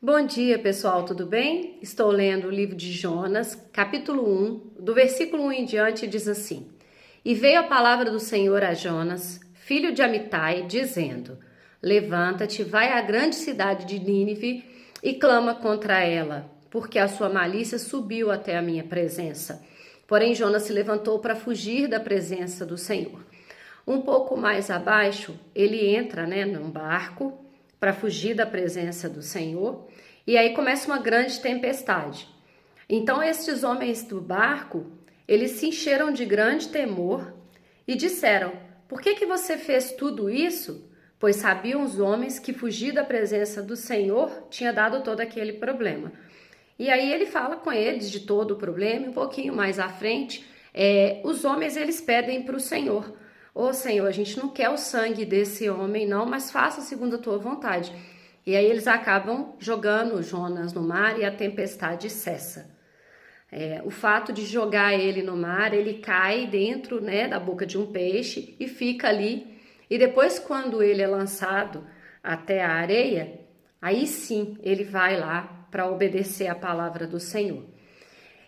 Bom dia, pessoal, tudo bem? Estou lendo o livro de Jonas, capítulo 1, do versículo 1 em diante, diz assim: E veio a palavra do Senhor a Jonas, filho de Amitai, dizendo: Levanta-te, vai à grande cidade de Nínive e clama contra ela, porque a sua malícia subiu até a minha presença. Porém, Jonas se levantou para fugir da presença do Senhor. Um pouco mais abaixo, ele entra, num barco para fugir da presença do Senhor, e aí começa uma grande tempestade. Então estes homens do barco, eles se encheram de grande temor e disseram: Por que você fez tudo isso? Pois sabiam os homens que fugir da presença do Senhor tinha dado todo aquele problema. E aí ele fala com eles de todo o problema, e um pouquinho mais à frente, os homens eles pedem para o Senhor: Ô Senhor, a gente não quer o sangue desse homem não, mas faça segundo a tua vontade. E aí eles acabam jogando Jonas no mar e a tempestade cessa. O fato de jogar ele no mar, ele cai dentro, da boca de um peixe e fica ali. E depois, quando ele é lançado até a areia, aí sim ele vai lá para obedecer a palavra do Senhor.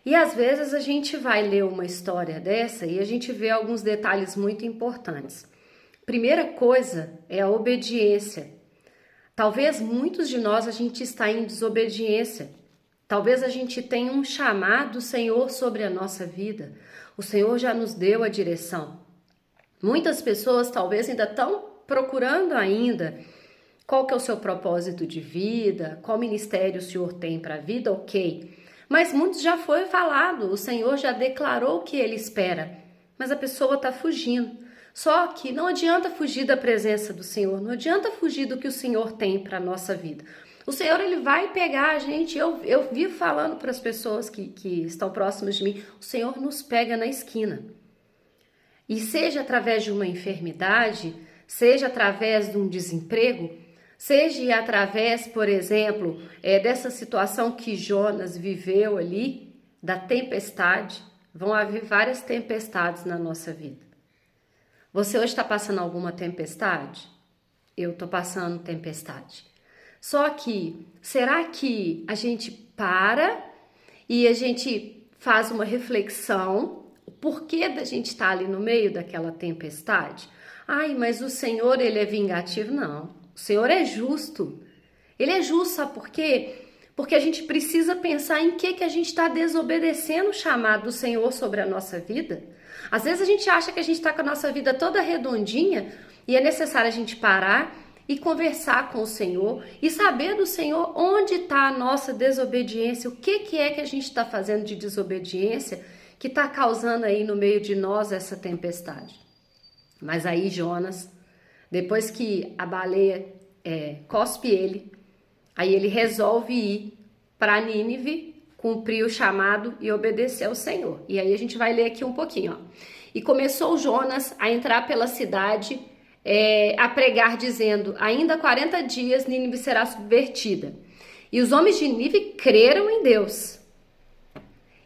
E às vezes a gente vai ler uma história dessa e a gente vê alguns detalhes muito importantes. Primeira coisa é a obediência. Talvez muitos de nós a gente está em desobediência. Talvez a gente tenha um chamado do Senhor sobre a nossa vida. O Senhor já nos deu a direção. Muitas pessoas talvez ainda estão procurando ainda qual que é o seu propósito de vida, qual ministério o Senhor tem para a vida, ok. Mas muitos já foi falado, o Senhor já declarou o que ele espera, mas a pessoa está fugindo. Só que não adianta fugir da presença do Senhor, não adianta fugir do que o Senhor tem para a nossa vida. O Senhor, ele vai pegar a gente, eu vivo falando para as pessoas que estão próximas de mim, o Senhor nos pega na esquina. E seja através de uma enfermidade, seja através de um desemprego, seja através, por exemplo, dessa situação que Jonas viveu ali, da tempestade. Vão haver várias tempestades na nossa vida. Você hoje está passando alguma tempestade? Eu estou passando tempestade. Só que, será que a gente para e a gente faz uma reflexão? O porquê da gente estar ali no meio daquela tempestade? Ai, mas o Senhor, ele é vingativo? Não. O Senhor é justo. Ele é justo, sabe por quê? Porque a gente precisa pensar em que a gente está desobedecendo o chamado do Senhor sobre a nossa vida. Às vezes a gente acha que a gente está com a nossa vida toda redondinha e é necessário a gente parar e conversar com o Senhor e saber do Senhor onde está a nossa desobediência, o que é que a gente está fazendo de desobediência que está causando aí no meio de nós essa tempestade. Mas aí Jonas, depois que a baleia cospe ele, aí ele resolve ir para Nínive, cumprir o chamado e obedecer ao Senhor. E aí a gente vai ler aqui um pouquinho, ó. E começou Jonas a entrar pela cidade, a pregar, dizendo: ainda 40 dias Nínive será subvertida. E os homens de Nínive creram em Deus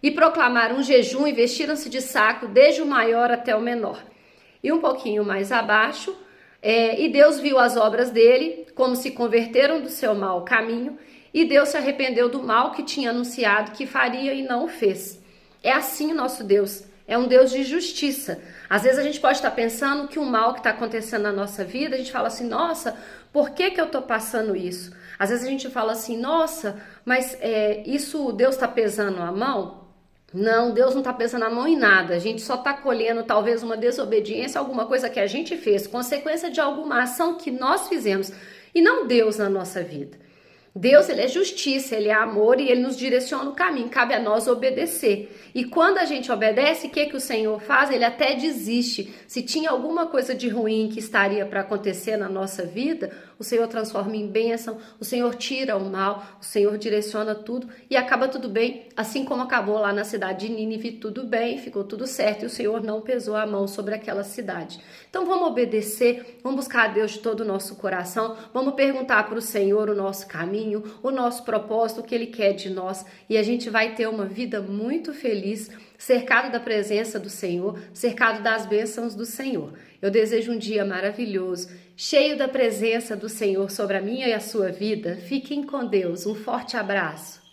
e proclamaram um jejum e vestiram-se de saco, desde o maior até o menor. E um pouquinho mais abaixo, e Deus viu as obras dele, como se converteram do seu mau caminho, e Deus se arrependeu do mal que tinha anunciado que faria e não o fez. É assim o nosso Deus, é um Deus de justiça. Às vezes a gente pode estar pensando que o mal que está acontecendo na nossa vida, a gente fala assim: nossa, por que eu estou passando isso? Às vezes a gente fala assim: nossa, mas isso Deus está pesando a mão? Não, Deus não está pesando a mão em nada. A gente só está colhendo talvez uma desobediência, alguma coisa que a gente fez, consequência de alguma ação que nós fizemos, e não Deus na nossa vida. Deus, ele é justiça, ele é amor e ele nos direciona o caminho, cabe a nós obedecer. E quando a gente obedece, o que o Senhor faz? Ele até desiste. Se tinha alguma coisa de ruim que estaria para acontecer na nossa vida, o Senhor transforma em bênção, o Senhor tira o mal, o Senhor direciona tudo e acaba tudo bem, assim como acabou lá na cidade de Nínive, tudo bem, ficou tudo certo e o Senhor não pesou a mão sobre aquela cidade. Então vamos obedecer, vamos buscar a Deus de todo o nosso coração, vamos perguntar para o Senhor o nosso caminho, o nosso propósito, o que Ele quer de nós, e a gente vai ter uma vida muito feliz, cercado da presença do Senhor, cercado das bênçãos do Senhor. Eu desejo um dia maravilhoso, cheio da presença do Senhor sobre a minha e a sua vida. Fiquem com Deus. Um forte abraço.